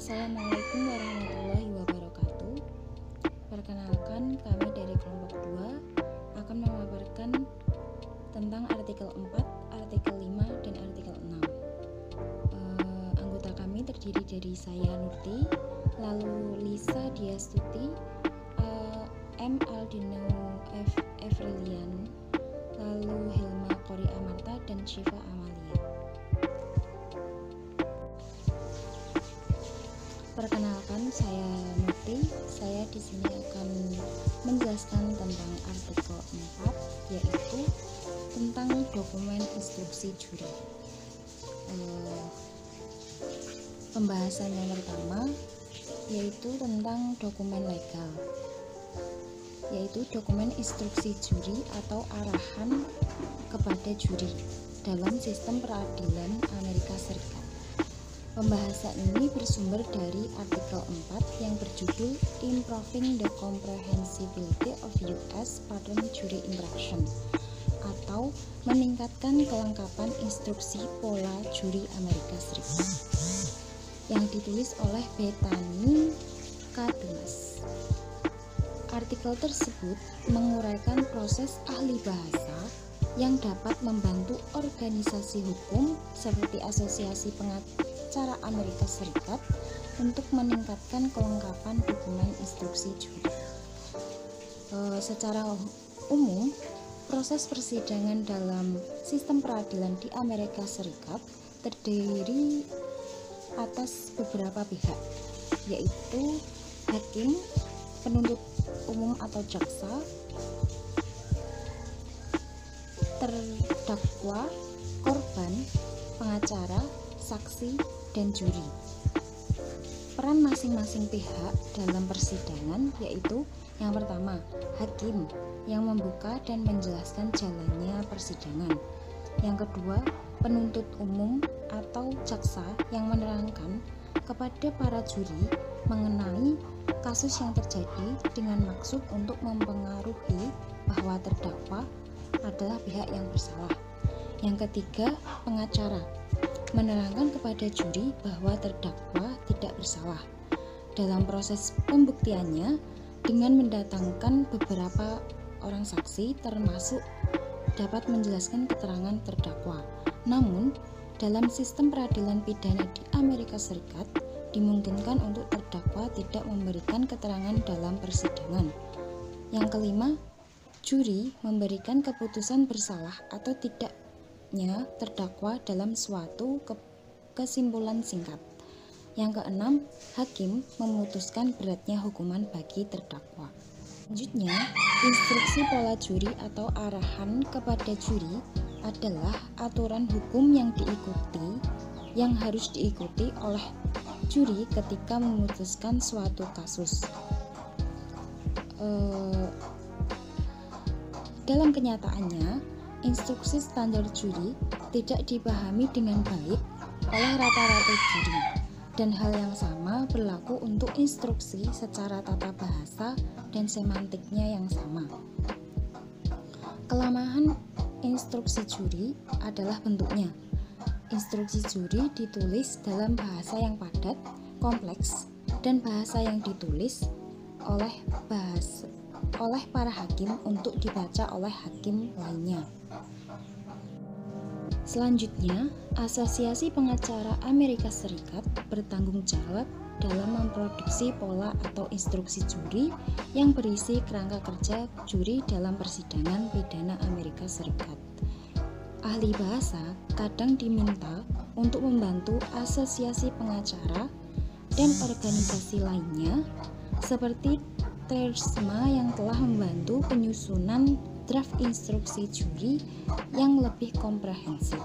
Assalamualaikum warahmatullahi wabarakatuh. Perkenalkan, kami dari kelompok 2 akan memaparkan tentang artikel 4, artikel 5, dan artikel 6. Anggota kami terdiri dari saya Nurti, lalu Lisa Diastuti, M. Aldino Evrilian, lalu Hilma Kori Amarta, dan Syifa Amalia. Perkenalkan, saya Nurti. Saya di sini akan menjelaskan tentang artikel 4, yaitu tentang dokumen instruksi juri. Pembahasan yang pertama yaitu tentang dokumen legal, yaitu dokumen instruksi juri atau arahan kepada juri dalam sistem peradilan Amerika Serikat. Pembahasan ini bersumber dari artikel 4 yang berjudul Improving the Comprehensibility of U.S. Pattern Jury Instruction atau meningkatkan kelengkapan instruksi pola juri Amerika Serikat, yang ditulis oleh Bethany K. Dumas. Artikel tersebut menguraikan proses ahli bahasa yang dapat membantu organisasi hukum seperti Asosiasi Pengacara Amerika Serikat untuk meningkatkan kelengkapan dokumen instruksi juri. Secara umum, proses persidangan dalam sistem peradilan di Amerika Serikat terdiri atas beberapa pihak, yaitu hakim, penuntut umum atau jaksa, terdakwa, korban, pengacara, saksi, dan juri. Peran masing-masing pihak dalam persidangan yaitu yang pertama, hakim yang membuka dan menjelaskan jalannya persidangan. Yang kedua, penuntut umum atau jaksa yang menerangkan kepada para juri mengenai kasus yang terjadi dengan maksud untuk mempengaruhi bahwa terdakwa adalah pihak yang bersalah. Yang ketiga, pengacara menerangkan kepada juri bahwa terdakwa tidak bersalah dalam proses pembuktiannya dengan mendatangkan beberapa orang saksi, termasuk dapat menjelaskan keterangan terdakwa. Namun, dalam sistem peradilan pidana di Amerika Serikat dimungkinkan untuk terdakwa tidak memberikan keterangan dalam persidangan. Yang kelima, juri memberikan keputusan bersalah atau tidaknya terdakwa dalam suatu kesimpulan singkat. Yang keenam, hakim memutuskan beratnya hukuman bagi terdakwa. Selanjutnya, instruksi pola juri atau arahan kepada juri adalah aturan hukum yang harus diikuti oleh juri ketika memutuskan suatu kasus. Dalam kenyataannya, instruksi standar juri tidak dipahami dengan baik oleh rata-rata juri, dan hal yang sama berlaku untuk instruksi secara tata bahasa dan semantiknya yang sama. Kelemahan instruksi juri adalah bentuknya. Instruksi juri ditulis dalam bahasa yang padat, kompleks, dan bahasa yang ditulis oleh para hakim untuk dibaca oleh hakim lainnya. Selanjutnya, Asosiasi Pengacara Amerika Serikat bertanggung jawab dalam memproduksi pola atau instruksi juri yang berisi kerangka kerja juri dalam persidangan pidana Amerika Serikat. Ahli bahasa kadang diminta untuk membantu asosiasi pengacara dan organisasi lainnya seperti TRISMA yang telah membantu penyusunan draft instruksi juri yang lebih komprehensif.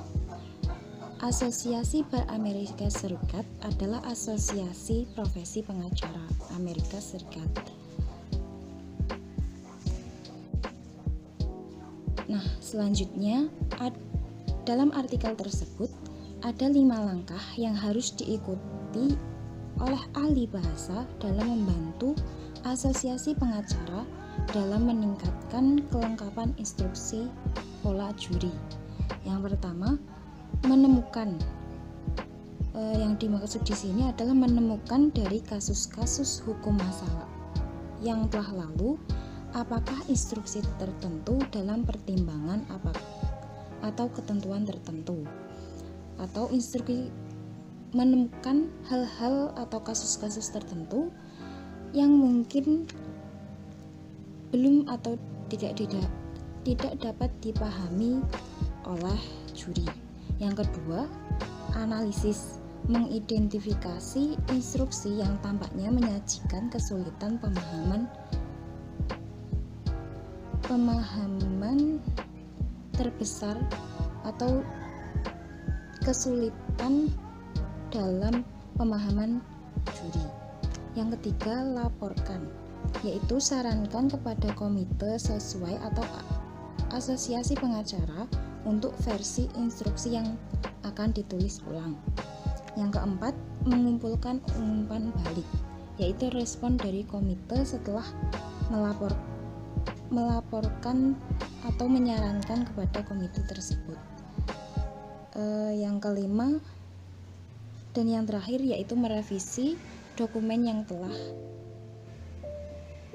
Asosiasi Bar Amerika Serikat adalah asosiasi profesi pengacara Amerika Serikat. Nah, selanjutnya dalam artikel tersebut ada 5 langkah yang harus diikuti oleh ahli bahasa dalam membantu asosiasi pengacara dalam meningkatkan kelengkapan instruksi pola juri. Yang pertama, menemukan Yang dimaksud di sini adalah menemukan dari kasus-kasus hukum masalah yang telah lalu, apakah instruksi tertentu dalam pertimbangan atau ketentuan tertentu, atau instruksi menemukan hal-hal atau kasus-kasus tertentu yang mungkin belum atau tidak dapat dipahami oleh juri. Yang kedua, analisis, mengidentifikasi instruksi yang tampaknya menyajikan kesulitan pemahaman terbesar atau kesulitan dalam pemahaman juri. Yang ketiga, laporkan, yaitu sarankan kepada komite sesuai atau asosiasi pengacara untuk versi instruksi yang akan ditulis ulang. Yang keempat, mengumpulkan umpan balik, yaitu respon dari komite setelah melaporkan atau menyarankan kepada komite tersebut. Yang kelima dan yang terakhir yaitu merevisi dokumen yang telah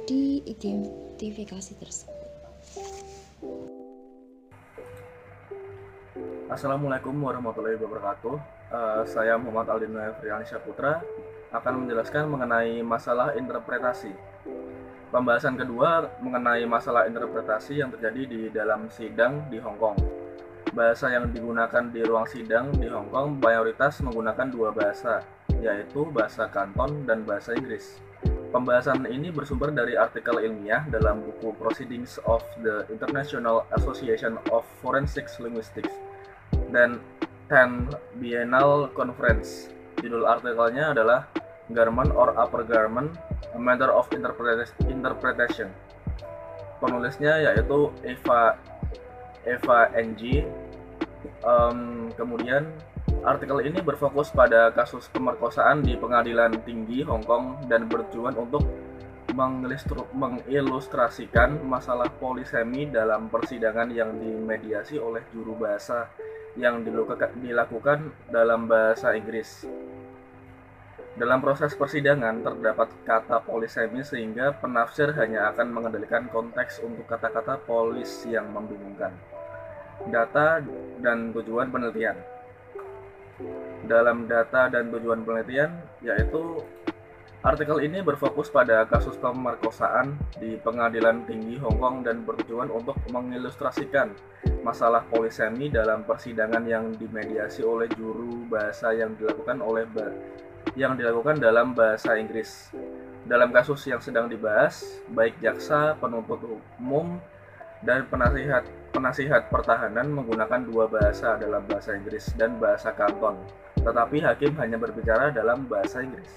diidentifikasi tersebut. Assalamualaikum warahmatullahi wabarakatuh. Saya Muhammad Aldin Frianisha Putra akan menjelaskan mengenai masalah interpretasi. Pembahasan kedua mengenai masalah interpretasi yang terjadi di dalam sidang di Hong Kong. Bahasa yang digunakan di ruang sidang di Hong Kong mayoritas menggunakan dua bahasa, yaitu bahasa Kanton dan bahasa Inggris. Pembahasan ini bersumber dari artikel ilmiah dalam buku Proceedings of the International Association of Forensic Linguistics dan 10th Biennial Conference. Judul artikelnya adalah Garment or Upper Garment, a Matter of Interpretation. Penulisnya yaitu Eva Ng. Kemudian artikel ini berfokus pada kasus pemerkosaan di Pengadilan Tinggi Hong Kong dan bertujuan untuk mengilustrasikan masalah polisemi dalam persidangan yang dimediasi oleh juru bahasa yang dilakukan dalam bahasa Inggris. Dalam proses persidangan terdapat kata polisemi sehingga penafsir hanya akan mengendalikan konteks untuk kata-kata polis yang membingungkan. Data dan tujuan penelitian. Dalam data dan tujuan penelitian, yaitu artikel ini berfokus pada kasus pemerkosaan di Pengadilan Tinggi Hong Kong dan bertujuan untuk mengilustrasikan masalah polisemi dalam persidangan yang dimediasi oleh juru bahasa yang dilakukan dalam bahasa Inggris. Dalam kasus yang sedang dibahas, baik jaksa, penuntut umum, dan penasihat pertahanan menggunakan dua bahasa dalam bahasa Inggris dan bahasa Kanton, tetapi hakim hanya berbicara dalam bahasa Inggris.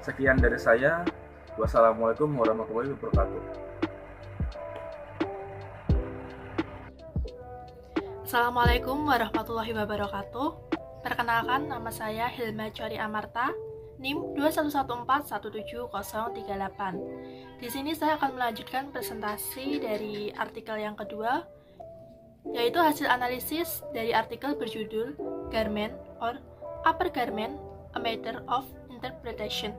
Sekian dari saya. Wassalamualaikum warahmatullahi wabarakatuh. Assalamualaikum warahmatullahi wabarakatuh. Perkenalkan, nama saya Hilma Chori Amarta, NIM 211417038. Di sini saya akan melanjutkan presentasi dari artikel yang kedua, yaitu hasil analisis dari artikel berjudul Garment or Upper Garment, a Matter of Interpretation,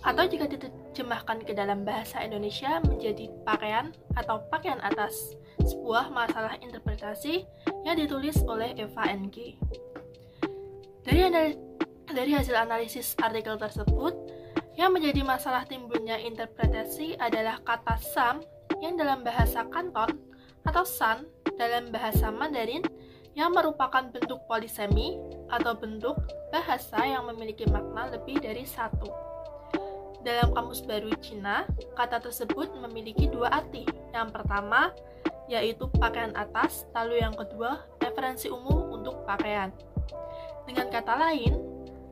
atau jika diterjemahkan ke dalam bahasa Indonesia menjadi pakaian atau pakaian atas, sebuah masalah interpretasi yang ditulis oleh Eva Ng. Dari hasil analisis artikel tersebut, yang menjadi masalah timbulnya interpretasi adalah kata sam yang dalam bahasa Kanton atau san dalam bahasa Mandarin yang merupakan bentuk polisemi atau bentuk bahasa yang memiliki makna lebih dari satu. Dalam Kamus Baru Cina, kata tersebut memiliki dua arti. Yang pertama, yaitu pakaian atas, lalu yang kedua, referensi umum untuk pakaian. Dengan kata lain,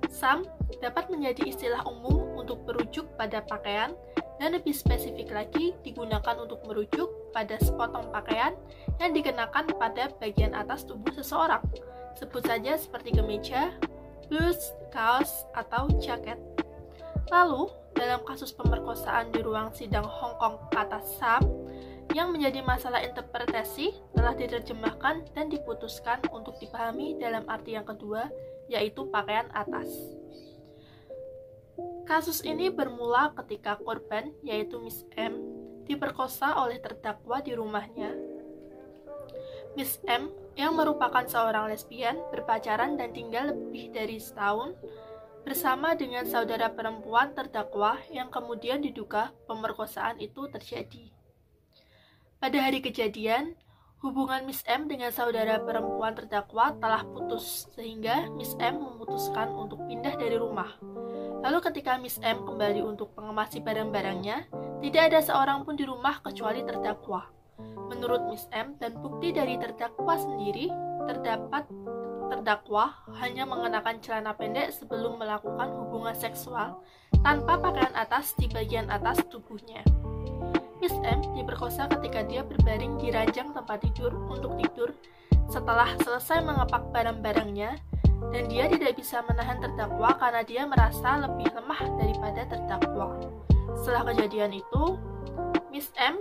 sam dapat menjadi istilah umum untuk merujuk pada pakaian dan lebih spesifik lagi digunakan untuk merujuk pada sepotong pakaian yang dikenakan pada bagian atas tubuh seseorang. Sebut saja seperti kemeja, blus, kaos, atau jaket. Lalu, dalam kasus pemerkosaan di ruang sidang Hong Kong kata sam yang menjadi masalah interpretasi telah diterjemahkan dan diputuskan untuk dipahami dalam arti yang kedua, yaitu pakaian atas. Kasus ini bermula ketika korban, yaitu Miss M, diperkosa oleh terdakwa di rumahnya. Miss M, yang merupakan seorang lesbian, berpacaran dan tinggal lebih dari setahun bersama dengan saudara perempuan terdakwa yang kemudian diduga pemerkosaan itu terjadi. Pada hari kejadian, hubungan Miss M dengan saudara perempuan terdakwa telah putus, sehingga Miss M memutuskan untuk pindah dari rumah. Lalu ketika Miss M kembali untuk mengemasi barang-barangnya, tidak ada seorang pun di rumah kecuali terdakwa. Menurut Miss M dan bukti dari terdakwa sendiri, terdapat terdakwa hanya mengenakan celana pendek sebelum melakukan hubungan seksual tanpa pakaian atas di bagian atas tubuhnya. Miss M diperkosa ketika dia berbaring di ranjang tempat tidur untuk tidur setelah selesai mengepak barang-barangnya, dan dia tidak bisa menahan terdakwa karena dia merasa lebih lemah daripada terdakwa. Setelah kejadian itu, Miss M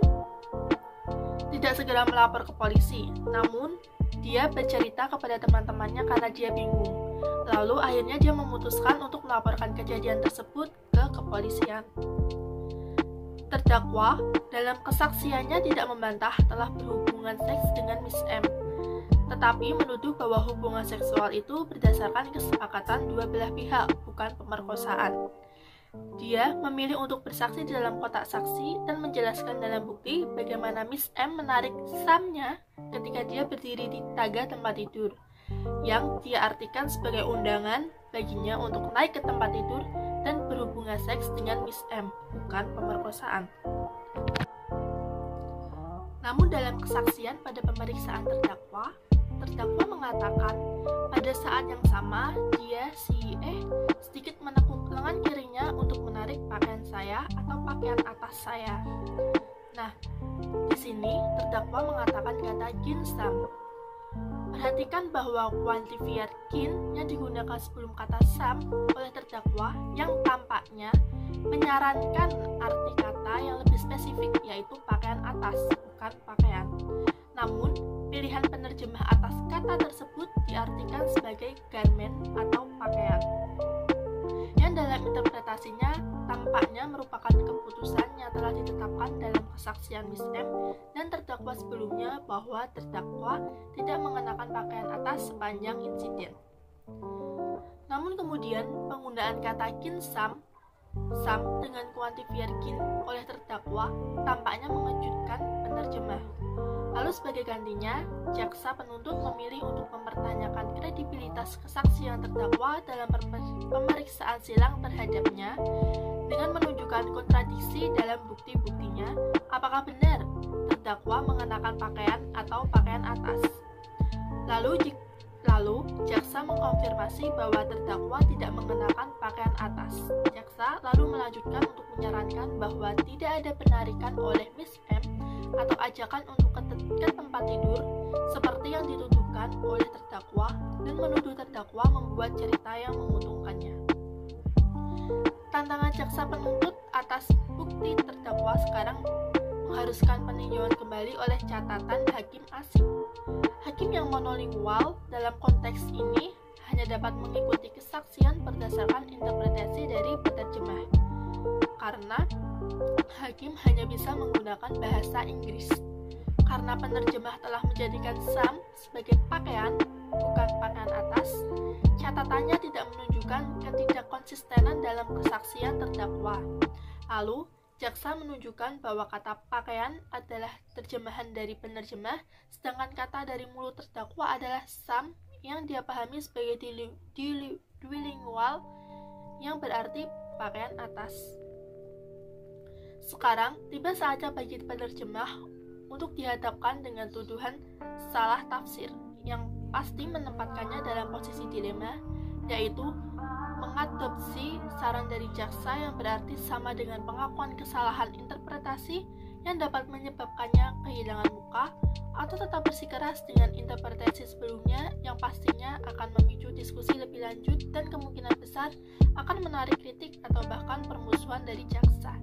tidak segera melapor ke polisi, namun dia bercerita kepada teman-temannya karena dia bingung. Lalu akhirnya dia memutuskan untuk melaporkan kejadian tersebut ke kepolisian. Terdakwa dalam kesaksiannya tidak membantah telah berhubungan seks dengan Miss M, tetapi menuduh bahwa hubungan seksual itu berdasarkan kesepakatan dua belah pihak, bukan pemerkosaan. Dia memilih untuk bersaksi di dalam kotak saksi dan menjelaskan dalam bukti bagaimana Miss M menarik samnya ketika dia berdiri di tangga tempat tidur, yang dia artikan sebagai undangan baginya untuk naik ke tempat tidur dan berhubungan seks dengan Miss M, bukan pemerkosaan. Namun dalam kesaksian pada pemeriksaan terdakwa mengatakan pada saat yang sama dia si E sedikit menekuk lengan kirinya untuk menarik pakaian saya atau pakaian atas saya. Nah, di sini terdakwa mengatakan kata ginsam. Perhatikan bahwa kuantifier kin yang digunakan sebelum kata sam oleh terdakwa yang tampaknya menyarankan arti kata yang lebih spesifik, yaitu pakaian atas, bukan pakaian. Namun, pilihan penerjemah atas kata tersebut diartikan sebagai garment atau pakaian, yang dalam interpretasinya tampaknya merupakan keputusan yang telah ditetapkan dalam kesaksian Miss M dan terdakwa sebelumnya bahwa terdakwa tidak mengenakan pakaian atas sepanjang insiden. Namun kemudian penggunaan kata kin sam dengan kuantifier kin oleh terdakwa tampaknya mengejutkan penerjemah. Lalu sebagai gantinya, jaksa penuntut memilih untuk mempertanyakan kredibilitas kesaksian terdakwa dalam pemeriksaan silang terhadapnya dengan menunjukkan kontradiksi dalam bukti-buktinya apakah benar terdakwa mengenakan pakaian atau pakaian atas. Lalu, jaksa mengkonfirmasi bahwa terdakwa tidak mengenakan pakaian atas. Jaksa lalu melanjutkan untuk menyarankan bahwa tidak ada penarikan oleh Miss M atau ajakan untuk ke tempat tidur seperti yang dituduhkan oleh terdakwa dan menuduh terdakwa membuat cerita yang menguntungkannya. Tantangan jaksa penuntut atas bukti terdakwa sekarang mengharuskan peninjauan kembali oleh catatan hakim asing. Hakim yang monolingual dalam konteks ini hanya dapat mengikuti kesaksian berdasarkan interpretasi dari penerjemah, karena hakim hanya bisa menggunakan bahasa Inggris. Karena penerjemah telah menjadikan sam sebagai pakaian, bukan pakaian atas, catatannya tidak menunjukkan ketidakkonsistenan dalam kesaksian terdakwa. Lalu, jaksa menunjukkan bahwa kata pakaian adalah terjemahan dari penerjemah, sedangkan kata dari mulut terdakwa adalah sam yang dia pahami sebagai bilingual yang berarti pakaian atas. Sekarang, tiba saatnya bagi penerjemah untuk dihadapkan dengan tuduhan salah tafsir yang pasti menempatkannya dalam posisi dilema, yaitu mengadopsi saran dari jaksa yang berarti sama dengan pengakuan kesalahan interpretasi yang dapat menyebabkannya kehilangan muka, atau tetap bersikeras dengan interpretasi sebelumnya yang pastinya akan memicu diskusi lebih lanjut dan kemungkinan besar akan menarik kritik atau bahkan permusuhan dari jaksa.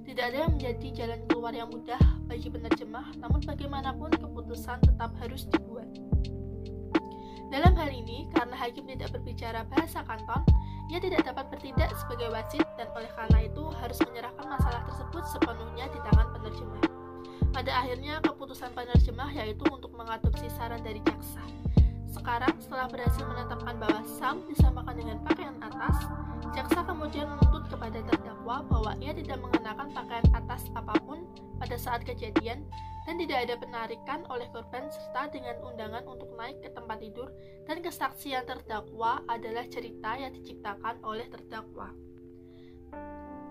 Di Tidak ada yang menjadi jalan keluar yang mudah bagi penerjemah, namun bagaimanapun keputusan tetap harus dibuat. Dalam hal ini, karena hakim tidak berbicara bahasa Kanton, ia tidak dapat bertindak sebagai wasit dan oleh karena itu harus menyerahkan masalah tersebut sepenuhnya di tangan penerjemah. Pada akhirnya, keputusan penerjemah yaitu untuk mengadopsi saran dari jaksa. Sekarang, setelah berhasil menetapkan bahwa Sam disamakan dengan pakaian atas, jaksa kemudian menuntut kepada terdakwa bahwa ia tidak mengenakan pakaian atas apapun pada saat kejadian dan tidak ada penarikan oleh korban serta dengan undangan untuk naik ke tempat tidur dan kesaksian terdakwa adalah cerita yang diciptakan oleh terdakwa.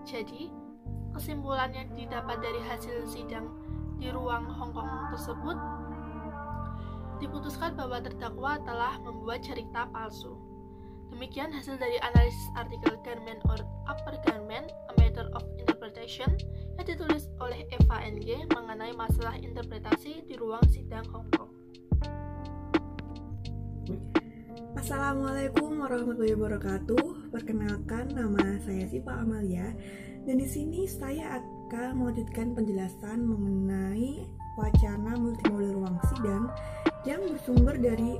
Jadi, kesimpulan yang didapat dari hasil sidang di ruang Hongkong tersebut diputuskan bahwa terdakwa telah membuat cerita palsu. Demikian hasil dari analisis artikel Garment or Upper Garment, A Matter of Interpretation yang ditulis oleh Eva NG mengenai masalah interpretasi di ruang sidang Hong Kong. Assalamualaikum warahmatullahi wabarakatuh. Perkenalkan, nama saya Siva Amalia dan di sini saya akan melanjutkan penjelasan mengenai wacana multimodal ruang sidang yang bersumber dari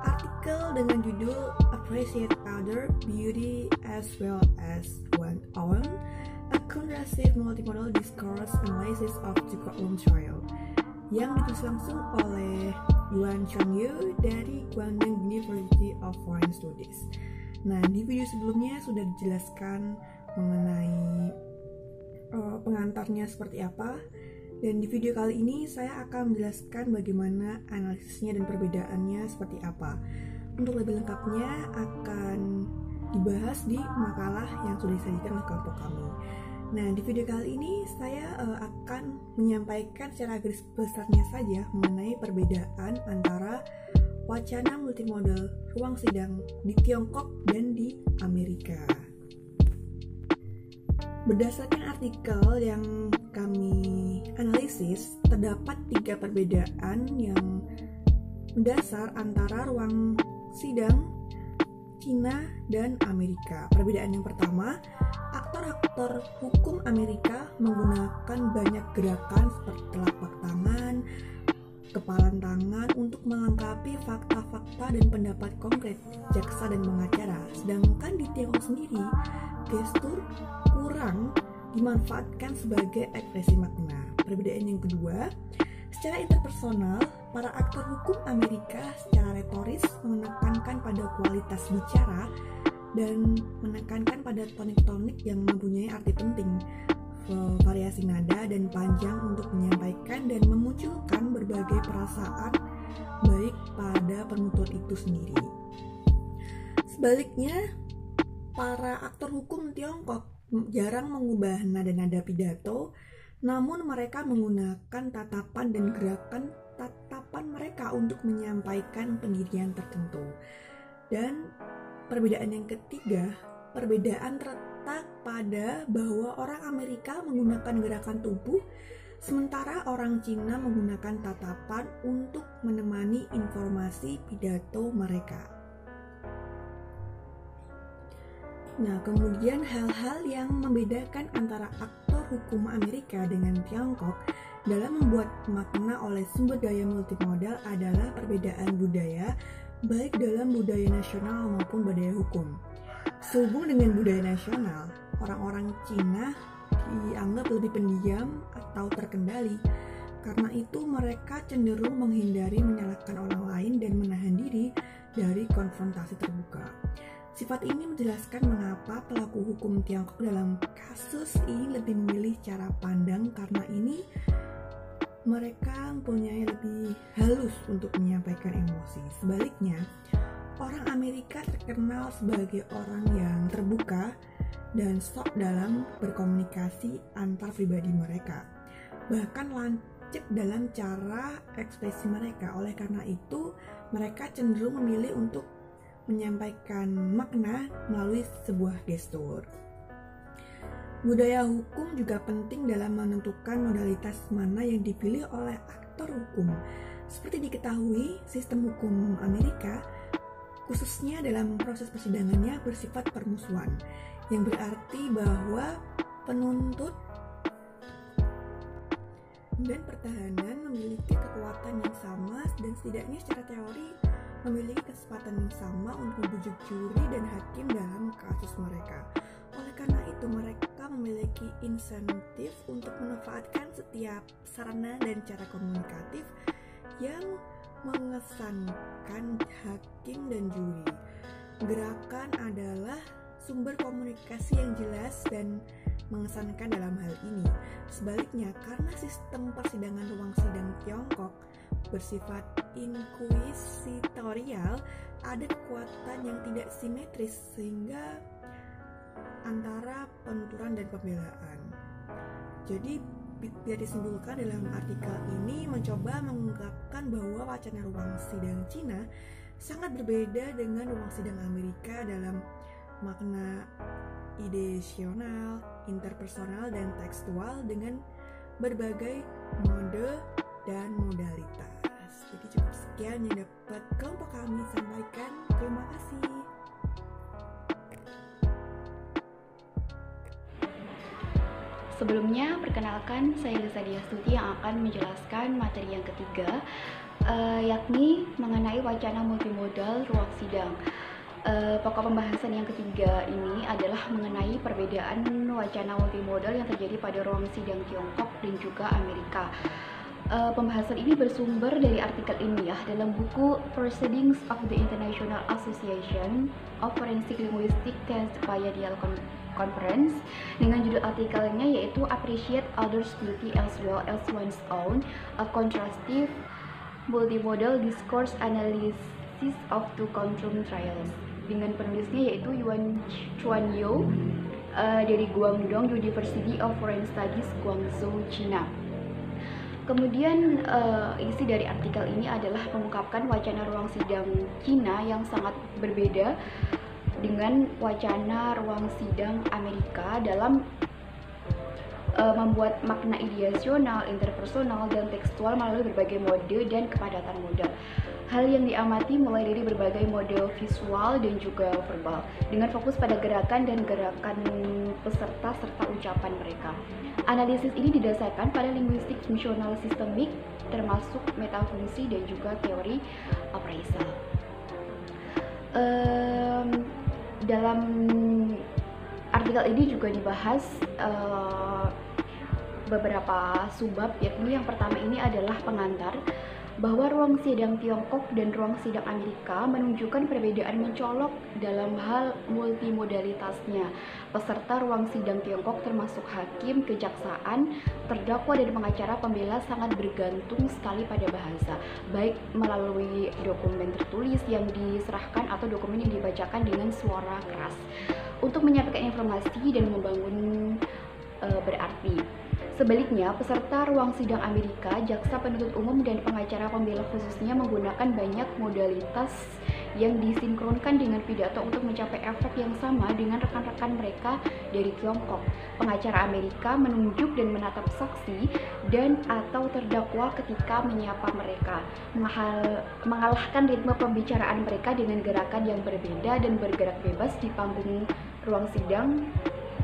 artikel dengan judul Appreciate Other Beauty as Well as One Own, A Comprehensive Multimodal Discourse Analysis of the Courtroom Trial, yang ditulis langsung oleh Yuan Changyu dari Guangdong University of Foreign Studies. Nah, di video sebelumnya sudah dijelaskan mengenai pengantarnya seperti apa. Dan di video kali ini saya akan menjelaskan bagaimana analisisnya dan perbedaannya seperti apa. Untuk lebih lengkapnya akan dibahas di makalah yang sudah disajikan oleh kelompok kami. Nah, di video kali ini saya akan menyampaikan secara garis besarnya saja mengenai perbedaan antara wacana multimodal ruang sidang di Tiongkok dan di Amerika. Berdasarkan artikel yang kami analisis, terdapat 3 perbedaan yang mendasar antara ruang sidang Cina dan Amerika. Perbedaan yang pertama, aktor-aktor hukum Amerika menggunakan banyak gerakan seperti telapak tangan, kepalan tangan untuk melengkapi fakta-fakta dan pendapat konkret jaksa dan pengacara. Sedangkan di Tiongkok sendiri, gestur kurang dimanfaatkan sebagai ekspresi makna. Perbedaan yang kedua, secara interpersonal, para aktor hukum Amerika secara retoris menekankan pada kualitas bicara dan menekankan pada tonik-tonik yang mempunyai arti penting, variasi nada dan panjang untuk menyampaikan dan memunculkan berbagai perasaan baik pada penutur itu sendiri. Sebaliknya, para aktor hukum Tiongkok jarang mengubah nada-nada pidato, namun mereka menggunakan tatapan dan gerakan tatapan mereka untuk menyampaikan pendirian tertentu. Dan perbedaan yang ketiga, perbedaan terletak pada bahwa orang Amerika menggunakan gerakan tubuh, sementara orang Cina menggunakan tatapan untuk menemani informasi pidato mereka. Nah, kemudian hal-hal yang membedakan antara aktor hukum Amerika dengan Tiongkok dalam membuat makna oleh sumber daya multimodal adalah perbedaan budaya, baik dalam budaya nasional maupun budaya hukum. Sehubung dengan budaya nasional, orang-orang Cina dianggap lebih pendiam atau terkendali. Karena itu mereka cenderung menghindari menyalahkan orang lain dan menahan diri dari konfrontasi terbuka. Sifat ini menjelaskan mengapa pelaku hukum Tiongkok dalam kasus ini lebih memilih cara pandang, karena ini mereka mempunyai lebih halus untuk menyampaikan emosi. Sebaliknya, orang Amerika terkenal sebagai orang yang terbuka dan sok dalam berkomunikasi antar pribadi mereka, bahkan lancip dalam cara ekspresi mereka. Oleh karena itu, mereka cenderung memilih untuk menyampaikan makna melalui sebuah gestur. Budaya hukum juga penting dalam menentukan modalitas mana yang dipilih oleh aktor hukum. Seperti diketahui, sistem hukum Amerika, khususnya dalam proses persidangannya, bersifat permusuhan, yang berarti bahwa penuntut dan pertahanan memiliki kekuatan yang sama dan setidaknya secara teori memiliki kesempatan yang sama untuk membujuk juri dan hakim dalam kasus mereka. Oleh karena itu, mereka memiliki insentif untuk memanfaatkan setiap sarana dan cara komunikatif yang mengesankan hakim dan juri. Gerakan adalah sumber komunikasi yang jelas dan mengesankan dalam hal ini. Sebaliknya, karena sistem persidangan ruang sidang Tiongkok bersifat inkuisitorial, ada kekuatan yang tidak simetris sehingga antara penuturan dan pembelaan. Jadi biar disimpulkan, dalam artikel ini mencoba mengungkapkan bahwa wacana ruang sidang Cina sangat berbeda dengan ruang sidang Amerika dalam makna ideasional, interpersonal, dan tekstual dengan berbagai mode dan modalitas. Jadi cukup sekian yang dapat kelompok kami sampaikan. Terima kasih. Sebelumnya, perkenalkan saya Lisa Diastuti yang akan menjelaskan materi yang ketiga, yakni mengenai wacana multimodal ruang sidang. Pokok pembahasan yang ketiga ini adalah mengenai perbedaan wacana multimodal yang terjadi pada ruang sidang Tiongkok dan juga Amerika. Pembahasan ini bersumber dari artikel ilmiah dalam buku Proceedings of the International Association of Forensic Linguistics Tenth Biennial Conference dengan judul artikelnya yaitu Appreciate Others' Beauty as Well as One's Own, a Contrastive Multimodal Discourse Analysis of Two Courtroom Trials, dengan penulisnya yaitu Yuan Chuanyou dari Guangdong University of Foreign Studies, Guangzhou, China. Kemudian isi dari artikel ini adalah mengungkapkan wacana ruang sidang Cina yang sangat berbeda dengan wacana ruang sidang Amerika dalam membuat makna ideasional, interpersonal, dan tekstual melalui berbagai mode dan kepadatan modal. Hal yang diamati mulai dari berbagai model visual dan juga verbal, dengan fokus pada gerakan dan gerakan peserta serta ucapan mereka. Analisis ini didasarkan pada linguistik fungsional sistemik, termasuk metafungsi dan juga teori appraisal. Dalam artikel ini juga dibahas beberapa subbab, yakni yang pertama ini adalah pengantar bahwa ruang sidang Tiongkok dan ruang sidang Amerika menunjukkan perbedaan mencolok dalam hal multimodalitasnya. Peserta ruang sidang Tiongkok termasuk hakim, kejaksaan, terdakwa, dan pengacara pembela sangat bergantung sekali pada bahasa, baik melalui dokumen tertulis yang diserahkan atau dokumen yang dibacakan dengan suara keras untuk menyampaikan informasi dan membangun berarti. Sebaliknya, peserta ruang sidang Amerika, jaksa penuntut umum, dan pengacara pembela khususnya menggunakan banyak modalitas yang disinkronkan dengan pidato untuk mencapai efek yang sama dengan rekan-rekan mereka dari Tiongkok. Pengacara Amerika menunjuk dan menatap saksi dan atau terdakwa ketika menyapa mereka, mengalahkan ritme pembicaraan mereka dengan gerakan yang berbeda dan bergerak bebas di panggung ruang sidang,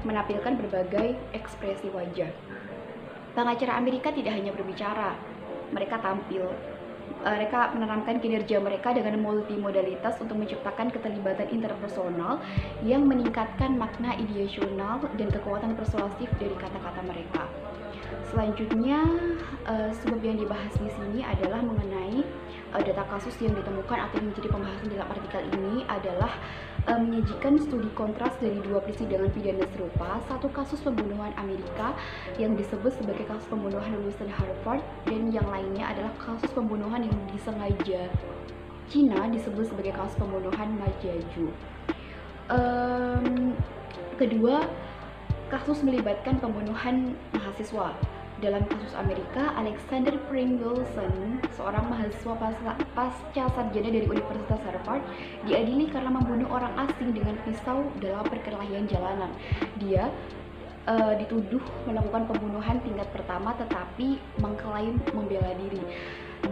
menampilkan berbagai ekspresi wajah. Pengacara Amerika tidak hanya berbicara, mereka tampil. Mereka menerangkan kinerja mereka dengan multimodalitas untuk menciptakan keterlibatan interpersonal yang meningkatkan makna ideasional dan kekuatan persuasif dari kata-kata mereka. Selanjutnya, sebab yang dibahas di sini adalah mengenai data kasus yang ditemukan atau yang menjadi pembahasan dalam artikel ini adalah menyajikan studi kontras dari dua persidangan pidana serupa, satu kasus pembunuhan Amerika yang disebut sebagai kasus pembunuhan lulusan Harvard, dan yang lainnya adalah kasus pembunuhan yang disengaja Cina disebut sebagai kasus pembunuhan Majiaju. Kedua, kasus melibatkan pembunuhan mahasiswa. Dalam kasus Amerika, Alexander Pringleson, seorang mahasiswa pasca sarjana dari Universitas Harvard, diadili karena membunuh orang asing dengan pisau dalam perkelahian jalanan. Dia dituduh melakukan pembunuhan tingkat pertama tetapi mengklaim membela diri.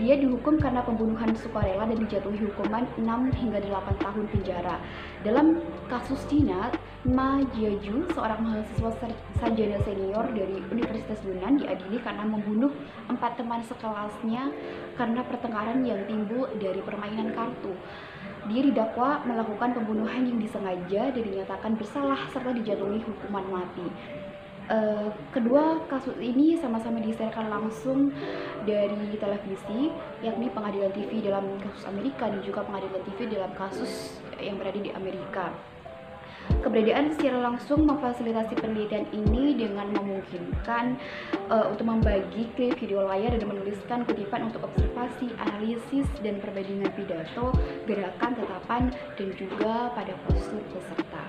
Dia dihukum karena pembunuhan sukarela dan dijatuhi hukuman 6 hingga 8 tahun penjara. Dalam kasus Cina, Ma Jiaju, seorang mahasiswa sarjana senior dari Universitas Yunnan, diadili karena membunuh 4 teman sekelasnya karena pertengkaran yang timbul dari permainan kartu. Dia didakwa melakukan pembunuhan yang disengaja dan dinyatakan bersalah serta dijatuhi hukuman mati. Kedua kasus ini sama-sama disiarkan langsung dari televisi, yakni Pengadilan TV dalam kasus Amerika dan juga Pengadilan TV dalam kasus yang berada di Amerika. Keberadaan secara langsung memfasilitasi penelitian ini dengan memungkinkan untuk membagi klip video layar dan menuliskan kutipan untuk observasi, analisis, dan perbandingan pidato, gerakan, tetapan, dan juga pada postur peserta.